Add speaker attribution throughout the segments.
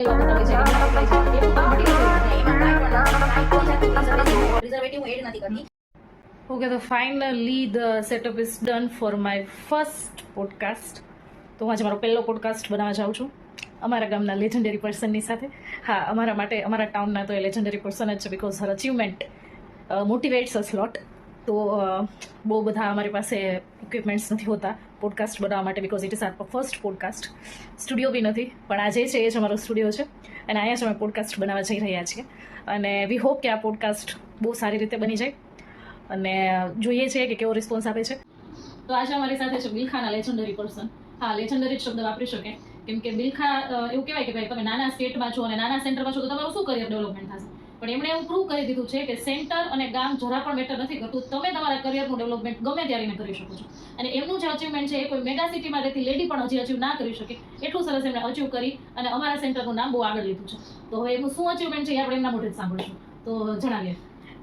Speaker 1: Okay, so finally the setup is done for my first podcast. તો હું આજે મારો પહેલો પોડકાસ્ટ બનાવવા જાઉં છું અમારા ગામના લેજેન્ડરી પર્સનની સાથે. હા, અમારા માટે અમારા ટાઉનના તો એ લેજેન્ડરી પર્સન જ છે, બિકોઝ હર અચીવમેન્ટ મોટિવેટ્સ અસ લોટ. તો બહુ બધા અમારી પાસે ઇક્વિપમેન્ટ્સ નથી હોતા પોડકાસ્ટ બનાવવા માટે, because it is our first podcast. Studio બી નથી, પણ આ જે છે એ જ અમારો સ્ટુડિયો છે અને અહીંયા જ અમે પોડકાસ્ટ બનાવવા જઈ રહ્યા છીએ. અને વી હોપ કે આ પોડકાસ્ટ બહુ સારી રીતે બની જાય અને જોઈએ છીએ કે કેવો રિસ્પોન્સ આપે છે. તો આજે અમારી સાથે છે બિલખાના લેજેન્ડરી પર્સન. હા, લેજેન્ડરી શબ્દ વાપરી શકે, કેમ કે બિલખા એવું કહેવાય કે ભાઈ તમે નાના સ્ટેટમાં છો અને નાના સેન્ટરમાં છો તો તમારું શું કરિયર ડેવલપમેન્ટ થશે. પણ એમણે એવું પ્રૂવ કરી દીધું છે કે સેન્ટર અને ગામ જરા પણ મેટર નથી કરતું, તમે તમારા કરિયરનું ડેવલપમેન્ટ ગમે ત્યારે કરી શકો છો. અને એમનું જે અચીવમેન્ટ છે એ કોઈ મેગા સિટીમાં રહેતી લેડી પણ હજી અચીવ ના કરી શકે, એટલું સરસ એમણે અચીવ કરી અને અમારા સેન્ટરનું નામ બહુ આગળ લીધું છે. તો હવે એમનું શું અચીવમેન્ટ છે એ આપણે એમના મોઢે જ સાંભળીશું. તો જણાવીએ.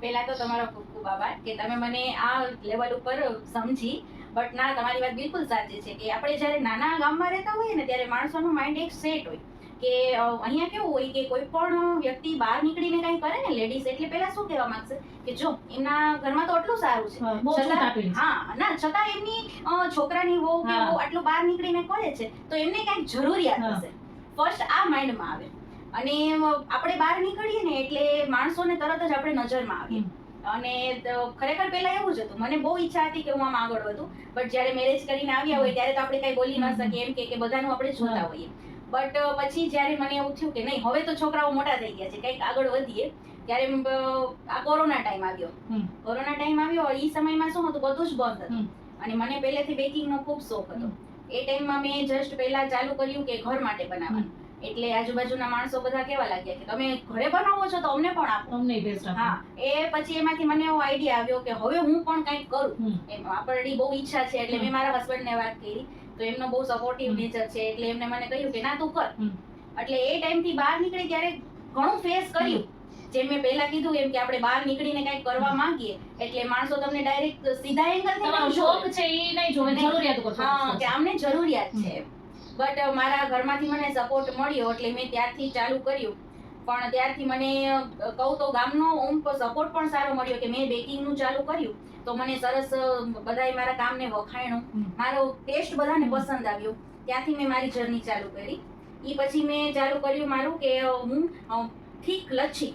Speaker 2: પહેલા તો તમારો ખૂબ ખૂબ આભાર કે તમે મને આ લેવલ ઉપર સમજી. બટ ના, તમારી વાત બિલકુલ સાચી છે કે આપણે જ્યારે નાના ગામમાં રહેતા હોઈએ ને ત્યારે માણસોનું માઇન્ડ એક સેટ હોય કે અહીંયા કેવું હોય કે કોઈ પણ વ્યક્તિ બહાર નીકળીને કંઈ કરે ને લેડીઝ, એટલે પહેલા શું કહેવા માંગશે કે જો એમના ઘરમાં તો આટલું સારું છે, છતાં એમની છોકરાની વહુ કે વહુ આટલું બહાર નીકળીને કરે છે તો એમને કંઈક જરૂરિયાત હશે. ફર્સ્ટ આ માઇન્ડમાં આવે અને આપણે બહાર નીકળીએ ને એટલે માણસોને તરત જ આપણે નજરમાં આવીએ. અને ખરેખર પહેલા એવું જ હતું, મને બહુ ઈચ્છા હતી કે હું આમ આગળ વધું, બટ જ્યારે મેરેજ કરીને આવ્યા હોય ત્યારે તો આપણે કઈ બોલી ન શકીએ, એમ કે બધાનું આપણે જોતા હોઈએ. બટ પછી જ્યારે મને એવું થયું કે નહીં, હવે તો છોકરાઓ મોટા થઈ ગયા છે, કંઈક આગળ વધીએ, ત્યારે આ કોરોના ટાઈમ આવ્યો. એ સમયમાં શું હતું, બધું જ બંધ હતું અને મને પહેલેથી બેકિંગનો ખૂબ શોખ હતો. એ ટાઈમમાં મેં જસ્ટ પહેલા ચાલુ કર્યું કે ઘર માટે બનાવવાનું. એટલે આજુબાજુના માણસો બધા કહેવા લાગ્યા કે તમે ઘરે બનાવો છો તો અમને પણ આપો. હા, એ પછી એમાંથી મને એવો આઈડિયા આવ્યો કે હવે હું પણ કંઈક કરું. એમ આપણી બહુ ઈચ્છા છે એટલે મેં મારા હસબન્ડને વાત કરી તો એમનો બહુ સપોર્ટિવ નેચર છે એટલે એમને મને કહ્યું કે ના તું કર. એટલે એ ટાઈમથી બહાર નીકળી ત્યારે ઘણું ફેસ કર્યું. જેમ મેં પહેલા કીધું એમ કે આપણે બહાર નીકળીને કંઈક કરવા માંગીએ એટલે માણસો તમને ડાયરેક્ટ સીધા એંગલથી
Speaker 1: શોખ છે એ નહીં જોવે, જરૂરિયાત કરતો.
Speaker 2: હા, કે આમને જરૂરિયાત છે. બટ મારા ઘરમાંથી મને સપોર્ટ મળ્યો એટલે મેં ત્યારથી ચાલુ કર્યું. પણ ત્યારથી મને કહું તો ગામનો સપોર્ટ પણ સારો મળ્યો કે મેં બેકિંગનું ચાલુ કર્યું તો મને સરસ બધાએ મારા કામને વખાણ્યું, મારો ટેસ્ટ બધાને પસંદ આવ્યો. ત્યાંથી મેં મારી જર્ની ચાલુ કરી. એ પછી મેં ચાલુ કર્યું મારું કે હું ઠીક લચ્છી,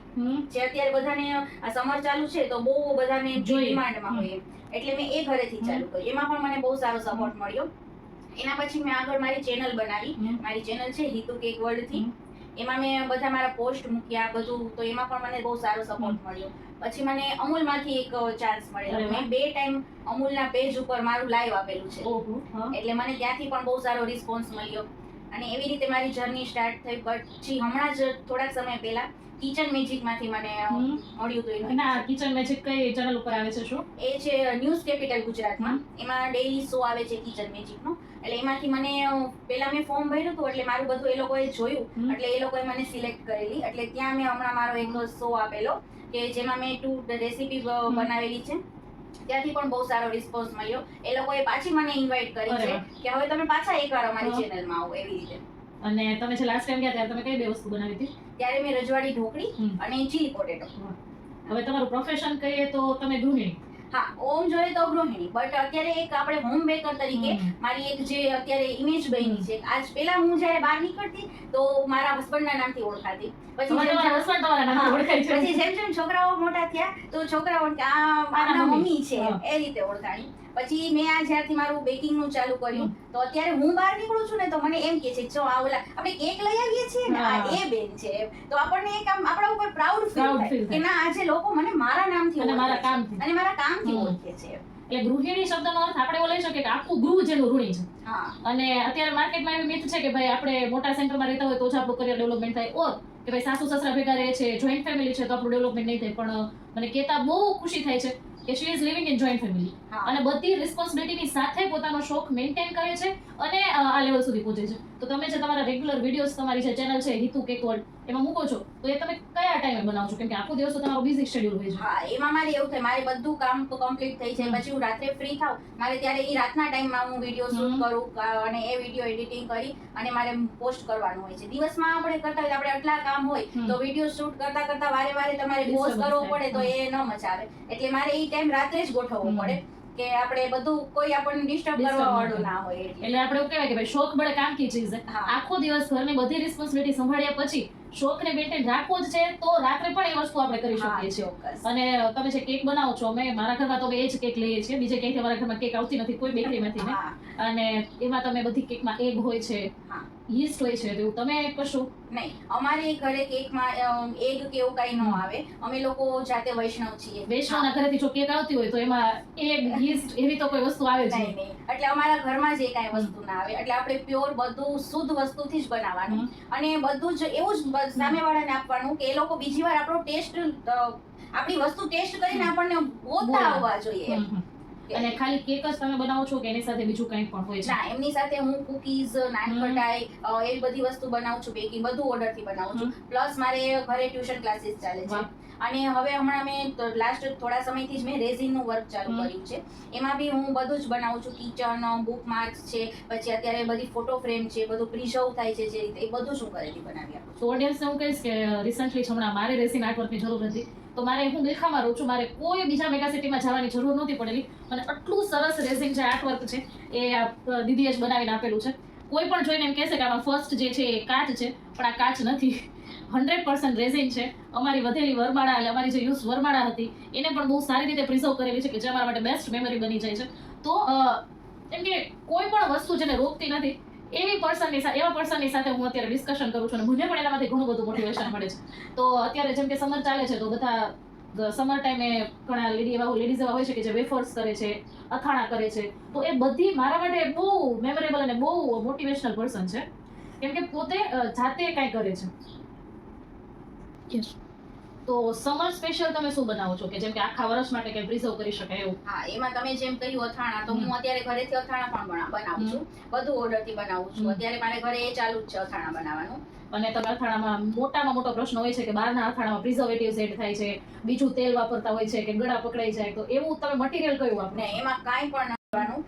Speaker 2: જે અત્યારે બધાને આ સમર ચાલુ છે તો બહુ બધાને ડિમાન્ડમાં હોય એટલે મેં એ ઘરેથી ચાલુ કર્યું. એમાં પણ મને બહુ સારો સપોર્ટ મળ્યો. એના પછી મેં આગળ મારી ચેનલ બનાવી. મારી ચેનલ છે હિતુ કેક વર્લ્ડ થી. એમાં મેં બધા મારા પોસ્ટ મૂક્યા બધું, તો એમાં પણ મને બહુ સારો સપોર્ટ મળ્યો. પછી મને અમૂલમાંથી એક ચાન્સ મળ્યો. મેં 2 ટાઈમ અમૂલના પેજ ઉપર મારું લાઈવ આપેલું છે એટલે મને ત્યાંથી પણ બહુ સારો રિસ્પોન્સ મળ્યો અને એવી રીતે મારી જર્ની સ્ટાર્ટ થઈ. પછી હમણાં જ થોડાક સમય પહેલા કિચન મેજિક માંથી મને મળ્યું હતું.
Speaker 1: કિચન મેજિક કઈ ચેનલ ઉપર આવે છે શો?
Speaker 2: એ છે ન્યૂઝ કેપિટલ ગુજરાતમાં. એમાં ડેઈલી શો આવે છે કિચન મેજિક નો. એટલે એમાંથી મને પહેલા મેં ફોર્મ ભર્યું હતું એટલે મારું બધું એ લોકોએ જોયું એટલે એ લોકોએ મને સિલેક્ટ કરેલી. એટલે ત્યાં મેં હમણાં મારો એક શો આપેલો કે જેમાં મેં 2 રેસીપી બનાવેલી છે. ત્યાંથી પણ બહુ સારો રિસ્પોન્સ મળ્યો. એ લોકોએ પાછી મને ઇન્વાઇટ કરી છે કે હવે તમે પાછા એકવાર અમારી ચેનલમાં આવો, એવી રીતે.
Speaker 1: અને તમે જે લાસ્ટ ટાઈમ ગયા ત્યારે તમે કઈ 2 વસ્તુ બનાવી હતી?
Speaker 2: ત્યારે મેં રજવાડી ઢોકળી અને ચીલી પોટેટો.
Speaker 1: હવે તમારું પ્રોફેશન કહીએ તો તમે ગૃહિણી.
Speaker 2: હા, ઓમ જોઈએ તો ગૃહિણી, બટ અત્યારે એક આપણે હોમ બેકર તરીકે મારી એક જે અત્યારે ઇમેજ બની છે. આજ પહેલા હું જ્યારે બહાર નીકળતી તો મારા હસબન્ડના નામથી ઓળખાતી. પછી જેમ જેમ છોકરાઓ મોટા થયા તો છોકરાઓ આ મારા મમ્મી છે એ રીતે ઓળખાણી. પછી મેં આ જ્યારથી મારું બેકિંગનું ચાલુ કર્યું તો અત્યારે હું બહાર નીકળું છું ને તો મને એમ કે છે જો આ ઓલા આપણે કેક લઈ આવીએ છીએ ને આ એ બેન છે, તો આપણને એક આમ આપણા ઉપર પ્રાઉડ ફીલ થાય કે ના આજે લોકો મને મારા નામથી
Speaker 1: અને મારા
Speaker 2: કામથી ઓળખે છે.
Speaker 1: એટલે ગૃહિણી શબ્દનો અર્થ આપણે એવો લઈ શકીએ કે આખું ગૃહ જેનું ઋણી છે. અને અત્યારે માર્કેટમાં એવી મિથ છે કે ભાઈ આપણે મોટા સેન્ટરમાં રહેતા હોય તો જ આપણું કરિયર ડેવલપમેન્ટ થાય, ઓર કે ભાઈ સાસુ સસરા ભેગા રહે છે, જોઈન્ટ ફેમિલી છે તો આપણું ડેવલપમેન્ટ નહીં થાય. પણ મને કહેતા બહુ ખુશી થાય છે કે she is living in joint family અને બધી રિસ્પોન્સિબિલિટીની સાથે પોતાનો શોખ મેન્ટેન કરે છે અને આ લેવલ સુધી પહોંચે છે. તો તમે જે તમારા રેગ્યુલર વિડીયોઝ તમારી જે ચેનલ છે હિતુ કેક વર્લ્ડ એમાં મૂકો છો તો એ તમે કયા ટાઈમે બનાવો છો? કેમ કે આખો દિવસ તો તમારો બિઝી શેડ્યુલ હોય છે.
Speaker 2: હા, એમાં મારે એવું થાય, મારે બધું કામ તો કમ્પ્લીટ થઈ જાય પછી હું રાત્રે ફ્રી થાઉં, મારે ત્યારે એ રાતના ટાઈમમાં હું વિડીયો શૂટ કરું અને એ વિડીયો એડિટિંગ કરી અને મારે પોસ્ટ કરવાનું હોય છે. દિવસમાં આપણે કરતા હોય આપણે આટલા કામ હોય તો વિડીયો શૂટ કરતા કરતા વારે વારે તમારે પોઝ કરવો પડે તો એ ન મજા આવે. એટલે મારે એ ટાઈમ રાત્રે જ ગોઠવવો પડે કે આપણે બધું કોઈ આપણને ડિસ્ટર્બ કરવા વાળું ના હોય.
Speaker 1: એટલે આપણે એવું કહેવાય કે ભાઈ શોખ બડે કામ કી ચીઝ હે. આખો દિવસ ઘરની બધી રિસ્પોન્સિબિલિટી સંભાળ્યા પછી શોખને મેન્ટેન રાખવો જ છે તો રાત્રે પણ એ વસ્તુ આપણે કરી શકીએ છીએ. અને તમે જે કેક બનાવો છો, અમે મારા ઘરમાં તો એ જ કેક લઈએ છીએ, બીજે ક્યાંયથી અમારા ઘરમાં કેક આવતી નથી કોઈ બેકરીમાંથી ને. અને એમાં તમે બધી કેકમાં એગ હોય છે, યીસ્ટ હોય છે, તો તમે કશું
Speaker 2: નહીં. અમારે ઘરે કેકમાં એગ કે એવું કઈ ન આવે. અમે લોકો જાતે વૈષ્ણવ છીએ.
Speaker 1: વૈષ્ણવના ઘરેથી જો કેક આવતી હોય તો એમાં એગ યીસ્ટ એવી તો કોઈ વસ્તુ આવે જ
Speaker 2: નહીં. એટલે અમારા ઘરમાં જે કાંઈ વસ્તુ ના આવે. એટલે આપણે પ્યોર બધું શુદ્ધ વસ્તુથી જ બનાવવાનું અને બધું જ એવું જ સામેવાળાને આપવાનું કે એ લોકો બીજી વાર આપણો ટેસ્ટ આપણી વસ્તુ ટેસ્ટ કરીને આપણને બોલતા આવવા જોઈએ.
Speaker 1: અને ખાલી કેક જ તમે બનાવો છો કે એની સાથે બીજું કંઈ પણ હોય છે?
Speaker 2: ના, એમની સાથે હું કુકીઝ, નાનખટાઈ એવી બધી વસ્તુ બનાવું છું, બેકિંગ બધું ઓર્ડર થી બનાવું છું. પ્લસ મારે ઘરે ટ્યુશન ક્લાસીસ ચાલે છે અને હવે હમણાં મેં લાસ્ટ થોડા સમયથી જ મેં રેઝિનનું વર્ક ચાલુ કર્યું છે. એમાં બી હું બધું જ બનાવું છું. કિચન, બુક માર્ક્સ છે, પછી અત્યારે બધી ફોટો ફ્રેમ છે, બધું પ્રિઝર્વ થાય છે જે રીતે, એ બધું જ હું ઘરેથી બનાવી આપું છું.
Speaker 1: તો ઓડિયન્સને હું કહીશ કે રિસન્ટલી હમણાં મારે રેઝિન આર્ટવર્કની જરૂર હતી તો મારે હું દિલ્હીમાં રહું છું, મારે કોઈ બીજા મેગા સિટીમાં જવાની જરૂર નહોતી પડેલી અને આટલું સરસ રેઝિન જે આર્ટવર્ક છે એ દીદીએ જ બનાવીને આપેલું છે. કોઈ પણ જોઈને એમ કહેશે કે આમાં ફર્સ્ટ જે છે એ કાચ છે, પણ આ કાચ નથી, 100% રેઝિન છે. અમારી વધેલી વરમાળા એટલે અમારી જે યુઝ વરમાળા હતી એને પણ બહુ સારી રીતે પ્રિઝર્વ કરેલી છે કે જે અમારા માટે બેસ્ટ મેમરી બની જાય છે. તો એમ કે કોઈ પણ વસ્તુ જેને રોકતી નથી એવા પર્સનની સાથે હું અત્યારે ડિસ્કશન કરું છું અને મને પણ એનામાંથી ઘણું બધું મોટિવેશન મળે છે. તો અત્યારે જેમ કે સમર ચાલે છે તો બધા સમર ટાઈમે ઘણા લેડીઝ એવા હોય છે કે જે વેફર્સ કરે છે, અથાણા કરે છે, તો એ બધી મારા માટે બહુ મેમોરેબલ અને બહુ મોટિવેશનલ પર્સન છે કેમ કે પોતે જાતે કાંઈ કરે છે. તો સમર સ્પેશિયલ તમે શું બનાવો છો કે જેમ કે આખા વર્ષ માટે કંઈ પ્રિઝર્વ કરી શકાય એવું?
Speaker 2: હા, એમાં તમે જેમ કહ્યું અથાણા, તો હું અત્યારે ઘરેથી અથાણા પણ બનાવું છું, બધું ઓર્ડરથી બનાવું છું. અત્યારે મારે ઘરે એ ચાલુ જ છે અથાણા બનાવવાનું.
Speaker 1: અને તમે અથાણામાં મોટામાં મોટો પ્રશ્ન હોય છે કે બહારના અથાણામાં પ્રિઝર્વેટિવ્સ એડ થાય છે, બીજું તેલ વાપરતા હોય છે કે ગળા પકડાઈ જાય, તો એવું તમે મટીરિયલ કયું વાપરો?
Speaker 2: ને એમાં કાંઈ પણ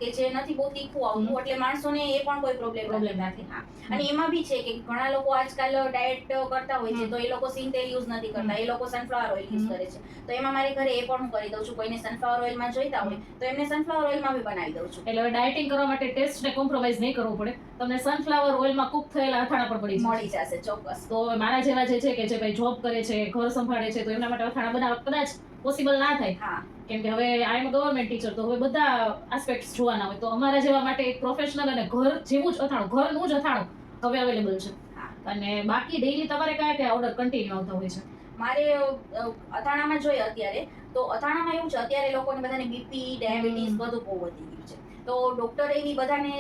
Speaker 2: કે જે નથી બહુ તીખું આવતું એટલે માણસોને એ પણ કોઈ પ્રોબ્લેમ નથી. હા, અને એમાં બી છે કે ઘણા લોકો આજકાલ ડાયટ કરતા હોય છે તો એ લોકો સિંગ તેલ યુઝ નથી કરતા, એ લોકો સનફ્લાવર ઓઇલ યુઝ કરે છે. તો એમાં મારી ઘરે એ પણ હું કરી દઉં છું. કોઈને સનફ્લાવર ઓઇલમાં જોઈતા હોય તો એમને સનફ્લાવર ઓઇલમાં બી બનાવી દઉં છું.
Speaker 1: એટલે ડાયટિંગ કરવા માટે ટેસ્ટને કોમ્પ્રોમાઇઝ નહીં કરવું પડે, તમને સનફ્લાવર ઓઇલમાં કુક થયેલા અથાણા પણ
Speaker 2: મળી જશે ચોક્કસ.
Speaker 1: તો મારા જેવા જે છે કે જે ભાઈ જોબ કરે છે, ઘર સંભાળે છે, તો એમના માટે અથાણા બનાવવા કદાચ પોસિબલ ના થાય કેમ કે હવે આઈ એમ ગવર્મેન્ટ ટીચર, તો હવે બધા આસ્પેક્ટ્સ જોવાના હોય. તો અમારા જેવા માટે એક પ્રોફેશનલ અને ઘર જેવું જ અથાણું, ઘરનું જ અથાણું હવે અવેલેબલ છે. અને બાકી ડેઈલી તમારે કયા કયા ઓર્ડર કન્ટિન્યુ આવતા હોય છે?
Speaker 2: મારે અથાણામાં જોઈએ અત્યારે તો અથાણામાં એવું છે અત્યારે લોકોને બધાને બીપી, ડાયાબિટીસ બધું બહુ વધી ગયું છે. તો ડોક્ટર એવી બધાને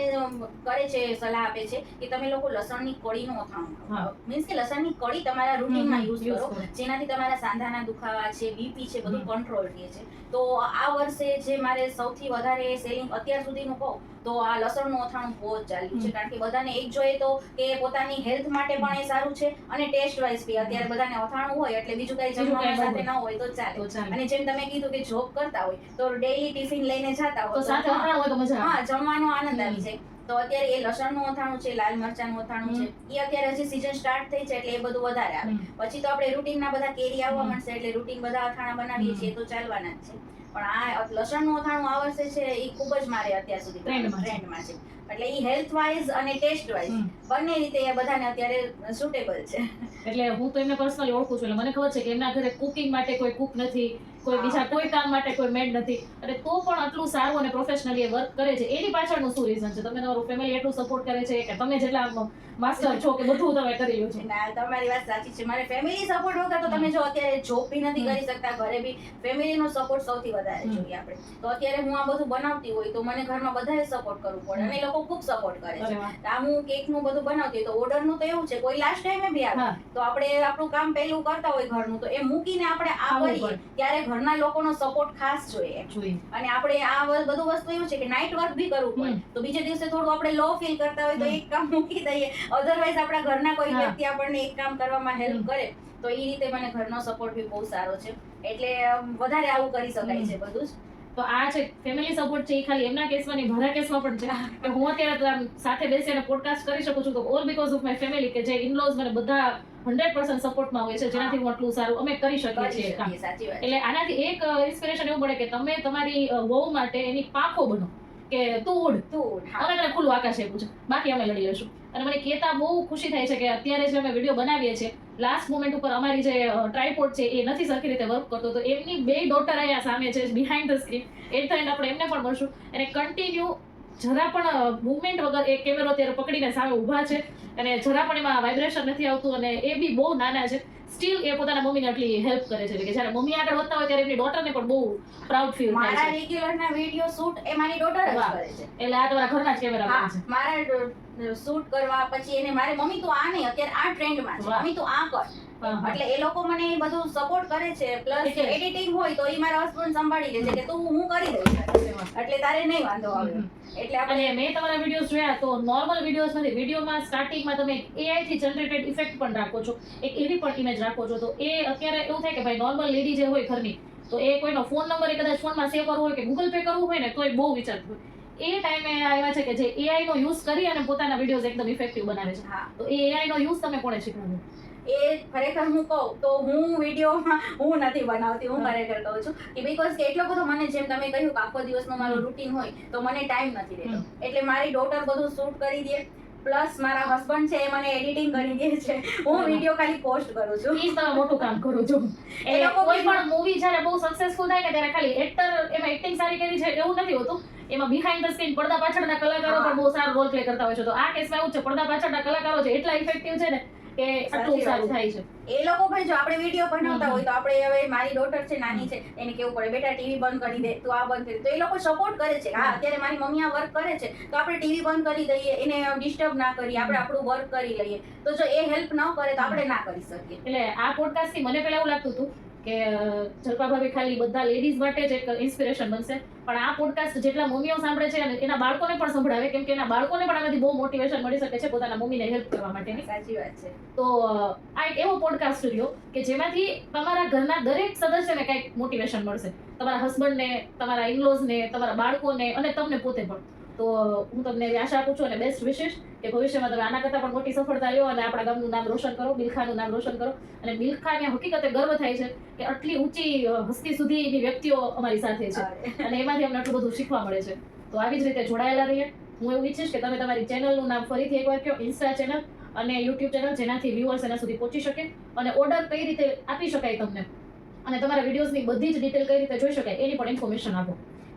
Speaker 2: કરે છે, સલાહ આપે છે કે તમે લોકો લસણની કઢીનું અથાણું ખાઓ. મીન્સ કે લસણની કઢી તમારા રૂટીનમાં યુઝ કરો જેનાથી તમારા સાંધાના દુખાવા છે, બીપી છે, બધું કંટ્રોલ રહે છે. તો આ વર્ષે જે મારે સૌથી વધારે સેલિંગ અત્યાર સુધીનું કહું તો આ લસણનું અથાણું બહુ જ ચાલ્યું છે કારણ કે બધાને એક જોઈએ તો કે પોતાની હેલ્થ માટે પણ એ સારું છે અને ટેસ્ટ વાઇઝ બી અત્યારે બધાને અથાણું હોય એટલે બીજું કઈ જમવા સાથે ન હોય તો ચાલે. અને જેમ તમે કીધું કે જોબ કરતા હોય તો ડેઈલી ટિફિન લઈને જતા હોય
Speaker 1: તો સાથે અથાણું હોય તો મજા આવે.
Speaker 2: હા, જમવાનો આનંદ આવી જાય. તો અત્યારે એ લસણનું અથાણું છે, લાલ મરચાંનું અથાણું છે, એ અત્યારે હજી સીઝન સ્ટાર્ટ થઈ છે એટલે એ બધું વધારે આવે. પછી તો આપણે રૂટીનના બધા કેરી આવવા મળશે એટલે રૂટીન બધા અથાણા બનાવીએ છીએ તો ચાલવાના જ છે. પણ આ લસણનું અથાણું આ વર્ષે છે એ ખૂબ જ મારે અત્યાર સુધી ટ્રેન્ડમાં છે. એટલે એ હેલ્થ વાઇઝ અને ટેસ્ટ વાઇઝ બંને રીતે એ બધાને અત્યારે સુટેબલ છે.
Speaker 1: એટલે હું તો એમને પર્સનલી ઓળખું છું એટલે મને ખબર છે કે એમના ઘરે કુકિંગ માટે કોઈ કુક નથી, કોઈ બીજા કોઈ કામ માટે કોઈ મેડ નથી, અને તો પણ આટલું સારું અને પ્રોફેશનલી વર્ક કરે છે. એની પાછળનું શું રીઝન છે? તમે તમારું ફેમિલી એટલું સપોર્ટ કરે છે કે તમે જેટલા માસ્ટર છો કે બધું તમે કરી લો છો?
Speaker 2: ના, તમારી વાત સાચી છે. મારે ફેમિલી સપોર્ટ વગર તો તમે જો અત્યારે જોબ બી નથી કરી શકતા, ઘરે બી ફેમિલીનો સપોર્ટ સૌથી વધારે જોઈએ આપણે. તો અત્યારે હું આ બધું બનાવતી હોય તો મને ઘરમાં બધાએ સપોર્ટ કરવું પડે અને એ લોકો ખૂબ સપોર્ટ કરે છે.
Speaker 1: અરે વાહ.
Speaker 2: તો આ હું કેકનું બધું બનાવતી હોય તો ઓર્ડરનું તો એવું છે કોઈ લાસ્ટ ટાઈમે બી આવે
Speaker 1: હા.
Speaker 2: તો આપણે આપણું કામ પહેલું કરતા હોય ઘરનું તો એ મૂકીને આપણે આ
Speaker 1: ખાવું
Speaker 2: કરીએ
Speaker 1: પડે.
Speaker 2: ત્યારે ઘરના લોકોનો સપોર્ટ ખાસ જોઈએ.
Speaker 1: જોઈએ.
Speaker 2: અને આપણે આ બધું વસ્તુ એવું છે કે નાઇટ વર્ક બી કરવું પડે તો બીજે દિવસે થોડું આપણે લો ફીલ કરતા હોય તો એક કામ મૂકી દઈએ. અધરવાઇઝ આપણા ઘરના કોઈ
Speaker 1: હા.
Speaker 2: વ્યક્તિ આપણને એક કામ કરવામાં હેલ્પ કરે તો એ રીતે મને ઘરનો સપોર્ટ બી બહુ સારો છે. એટલે વધારે આવું કરી શકાય છે બધું જ.
Speaker 1: તો આ છે ફેમિલી સપોર્ટ છે એ ખાલી એમના કેસમાં નહીં, મારા કેસમાં પણ છે કે હું અત્યારે તો આમ સાથે બેસીને પોડકાસ્ટ કરી શકું છું તો all because of my family કે જે ઇનલોઝ મને બધા 100% સપોર્ટમાં હોય છે જેનાથી હું આટલું સારું અમે કરી શકીએ છીએ કામ.
Speaker 2: સાચી વાત.
Speaker 1: એટલે આનાથી એક ઇન્સ્પિરેશન એવું મળે કે તમે તમારી વહુ માટે એની પાંખો બનો કે તું ઉડ, અમે તને ખુલ્લું આકાશ આપ્યું છે, બાકી અમે લડી લેશું. અને મને કહેતા બહુ ખુશી થાય છે કે અત્યારે જે અમે વિડીયો બનાવીએ છીએ લાસ્ટ મોમેન્ટ ઉપર અમારી જે ટ્રાયપોડ છે એ નથી સરખી રીતે વર્ક કરતો તો એમની બે ડોટર અહીંયા સામે છે બિહાઇન્ડ ધ સ્ક્રીન એ થઈને આપણે એમને પણ મળશું અને કન્ટિન્યુ જરા પણ મુવમેન્ટ વગર એ કેમેરો અત્યારે પકડીને સામે ઊભા છે અને જરા પણ એમાં વાઇબ્રેશન નથી આવતું અને એ બી બહુ નાના છે સ્ટીલ એ પોતાના મમ્મીને આટલી હેલ્પ કરે છે કે જ્યારે મમ્મી આગળ વધતા હોય ત્યારે એમની ડોટરને પણ બહુ પ્રાઉડ ફીલ થાય
Speaker 2: મારા
Speaker 1: છે.
Speaker 2: રેગ્યુલરના વિડિયો શૂટ એ મારી ડોટર જ કરે છે.
Speaker 1: એટલે આ તમારા ઘરના જ કેમેરા છે.
Speaker 2: મારા શૂટ કરવા પછી એને મારે મમ્મી તું આ નહીં અત્યારે આ ટ્રેન્ડમાં છે મમ્મી તું આ કર એટલે એ લોકો મને બધું સપોર્ટ કરે છે પ્લસ એડિટિંગ હોય તો એ મારા હસબન્ડ સંભાળી લે છે કે તું હું કરી દઈશ એટલે તારે નહીં વાંધો આવે. એટલે
Speaker 1: અને મેં તમારા વિડીયોઝ જોયા તો નોર્મલ વિડીયોઝ નથી, વિડીયોમાં સ્ટાર્ટિંગમાં તમે AI થી જનરેટેડ ઇફેક્ટ પણ રાખો છો, એક એવી પણ ઇમેજ રાખો છો તો એ અત્યારે એવું થાય કે ભાઈ નોર્મલ લેડી જે હોય ઘરની તો એ કોઈનો ફોન નંબર એ કદાચ ફોનમાં સેવ કરવો હોય કે ગૂગલ પે કરવું હોય ને તોય બહુ વિચારતું હોય. એ ટાઈમે આવ્યા છે કે જે AI નો યુઝ કરી અને પોતાના વિડીયોઝ એકદમ ઇફેક્ટિવ બનાવે છે. તો એ AI નો યુઝ તમે કોણે શીખવાડ્યો?
Speaker 2: એ ખરેખર હું કહું તો હું વિડીયોમાં હું નથી બનાવતી, હું ખરેખર કહું છું કે બીકોઝ કે એટલો બધો મને જેમ તમે કહ્યું કે આખો દિવસનો મારો રૂટીન હોય તો મને ટાઈમ નથી રહેતો એટલે મારી ડોટર બધું શૂટ કરી દે પ્લસ મારા હસબન્ડ છે એ મને એડિટિંગ કરી દે છે, હું વિડીયો ખાલી પોસ્ટ કરું છું.
Speaker 1: ઈ તમે મોટું કામ કરો છો. એ કોઈ પણ મૂવી જ્યારે બહુ સક્સેસફુલ થાય ને ત્યારે ખાલી એક્ટર એમાં એક્ટિંગ સારી કરી છે એવું નથી હોતું, એમાં બિહાઇન્ડ ધ સ્ક્રીન પડદા પાછળના કલાકારો પણ બહુ સારો રોલ પ્લે કરતા હોય છે. તો આ કેસમાં એવું છે પડદા પાછળના કલાકારો છે એટલા ઇફેક્ટિવ છે ને કે આટલું સારું થાય છે.
Speaker 2: એ લોકો ભાઈ જો આપણે વિડીયો બનાવતા હોય તો આપણે હવે મારી ડોટર છે નાની છે એને કેવું પડે બેટા ટીવી બંધ કરી દે તું આ બંધ કરી દે તો એ લોકો સપોર્ટ કરે છે. હા અત્યારે મારી મમ્મી આ વર્ક કરે છે તો આપણે ટીવી બંધ કરી દઈએ, એને ડિસ્ટર્બ ના કરીએ, આપણે આપણું વર્ક કરી લઈએ. તો જો એ હેલ્પ ન કરે તો આપણે ના કરી શકીએ.
Speaker 1: એટલે આ પોડકાસ્ટથી મને પહેલા એવું લાગતું હતું કે જલ્પા ભાભી ખાલી બધા લેડીઝ માટે જ એક ઇન્સ્પિરેશન બનશે પણ આ પોડકાસ્ટ જેટલા મમ્મીઓ સાંભળે છે અને એના બાળકોને પણ સંભળાવે કેમ કે એના બાળકોને પણ આમાંથી બહુ મોટિવેશન મળી શકે છે પોતાના મમ્મીને હેલ્પ કરવા માટેની.
Speaker 2: સાચી વાત છે.
Speaker 1: તો આ એક એવો પોડકાસ્ટ રહ્યો કે જેમાંથી તમારા ઘરના દરેક સદસ્યને કંઈક મોટિવેશન મળશે, તમારા હસબન્ડને, તમારા ઇનલોઝને, તમારા બાળકોને અને તમને પોતે પણ. તો હું તમને એવી આશા આપું છું અને બેસ્ટ વિશેષ કે ભવિષ્યમાં તમે આના કરતાં પણ મોટી સફળતા લ્યો અને આપણા ગામનું નામ રોશન કરો, મિલ્ખાનું નામ રોશન કરો. અને મિલ્ખાને હકીકતે ગર્વ થાય છે કે આટલી ઊંચી હસ્તી સુધીની વ્યક્તિઓ અમારી સાથે છે અને એમાંથી અમને આટલું બધું શીખવા મળે છે. તો આવી જ રીતે જોડાયેલા રહીએ. હું એવું ઈચ્છીશ કે તમે તમારી ચેનલનું નામ ફરીથી એકવાર કહો, ઇન્સ્ટા ચેનલ અને યુટ્યુબ ચેનલ, જેનાથી વ્યુઅર્સ એના સુધી પહોંચી શકે અને ઓર્ડર કઈ રીતે આપી શકાય તમને અને તમારા વિડીયોઝની બધી જ ડિટેલ કઈ રીતે જોઈ શકાય એની પણ ઇન્ફોર્મેશન આપો.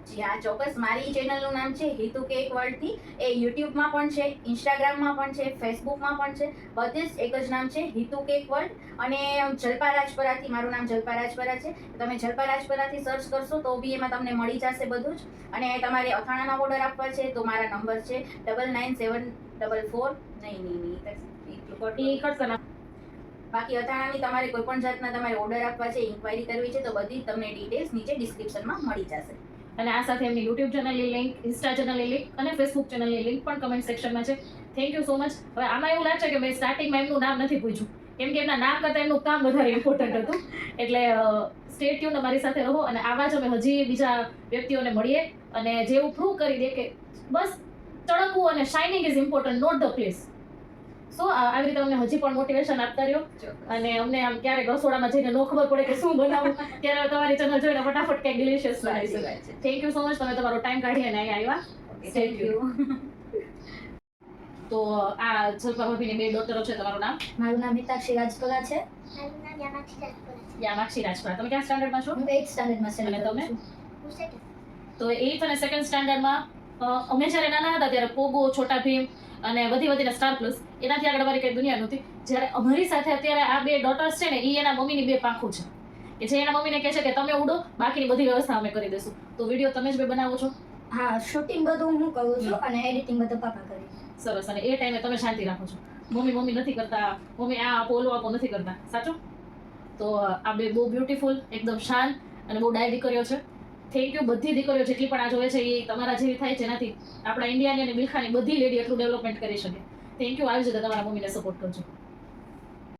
Speaker 2: જી હા ચોક્કસ. મારી ચેનલનું નામ છે હિતુ કેક વર્લ્ડથી. એ યુટ્યુબમાં પણ છે, ઇન્સ્ટાગ્રામમાં પણ છે, ફેસબુકમાં પણ છે, બધે જ એક જ નામ છે હિતુ કેક વર્લ્ડ. અને જલ્પા રાજપરાથી મારું નામ જલ્પા રાજપરા છે. તમે જલ્પા રાજપરાથી સર્ચ કરશો તો બી એમાં તમને મળી જશે બધું જ. અને તમારે અથાણાના ઓર્ડર આપવા છે તો મારા નંબર છે 997444 બાકી અથાણાની તમારે કોઈ પણ જાતના તમારે ઓર્ડર આપવા છે, ઇન્ક્વાયરી કરવી છે તો બધી તમને ડિટેલ્સ નીચે ડિસ્ક્રિપ્શનમાં મળી જશે.
Speaker 1: અને આ સાથે એમની યુટ્યુબ ચેનલની લિંક, ઇન્સ્ટા ચેનલની લિંક અને ફેસબુક ચેનલની લિંક પણ કમેન્ટ સેક્શનમાં છે. Thank you so much. હવે આમાં એવું લાગે છે કે મેં સ્ટાર્ટિંગમાં એમનું નામ નથી પૂછ્યું કેમ કે એમના નામ કરતાં એમનું કામ વધારે ઇમ્પોર્ટન્ટ હતું. એટલે સ્ટે ટ્યુન અમારી સાથે રહો અને આવા જ અમે હજી બીજા વ્યક્તિઓને મળીએ અને જેવું પ્રૂવ કરી દે કે બસ ચળકવું અને shining is important, not the place. So આવી રીતે અમને હજી પણ મોટિવેશન આપતા રહ્યો અને અમને આમ ક્યારેક રસોડામાં જઈને ન ખબર પડે કે શું બનાવું ત્યારે તમારી ચેનલ જોઈને ફટાફટ કંઈક ડિલિશિયસ બનાવી શકાય. Thank you so much. તમે તમારો ટાઈમ કાઢી અને અહીંયા આવ્યા.
Speaker 2: Thank you.
Speaker 1: તો આ જલ્પા ભાભીની બે ડોટરો છે. તમારું નામ?
Speaker 3: મારું નામ હિતાક્ષી રાજપરા છે.
Speaker 4: મારું નામ યામાક્ષી રાજપરા છે.
Speaker 1: યામાક્ષી રાજપરા. તમે ક્યાં સ્ટાન્ડર્ડમાં છો?
Speaker 3: હું 8th સ્ટાન્ડર્ડમાં છે.
Speaker 1: અને તમે?
Speaker 4: હું second.
Speaker 1: તો 8th અને 2nd સ્ટાન્ડર્ડમાં અમે જ્યારે નાના હતા ત્યારે પોગો, છોટા ભીમ અને વધીને સ્ટાર પ્લસ એનાથી આગળ અમારી કઈ દુનિયા નહોતી. જ્યારે અમારી સાથે અત્યારે આ બે ડોટર્સ છે ને એ એના મમ્મીની બે પાંખો છે કે જે એના મમ્મીને કહે છે કે તમે ઉડો, બાકીની બધી વ્યવસ્થા અમે કરી દઈશું. તો વિડીયો તમે જ બે બનાવો છો?
Speaker 3: હા, શૂટિંગ બધું હું કરું છું અને એડિટિંગ બધું પાપા કરે છે.
Speaker 1: સરસ. અને એ ટાઈમે તમે શાંતિ રાખો છો, મમ્મી નથી કરતા, મમ્મી આ આપો ઓલું આપો નથી કરતા, સાચું? તો આ બે બહુ બ્યુટીફુલ, એકદમ શાંત અને બહુ ડાય દીકરીઓ છે. થેન્ક યુ બધી દીકરીઓ જેટલી પણ આ જોવે છે એ તમારા જેવી થાય જેનાથી આપણા ઇન્ડિયાની અને મિલ્ખાની બધી લેડી એટલું ડેવલપમેન્ટ કરી શકે. Thank you. આવી જતા તમારા મમ્મીને સપોર્ટ કરજો.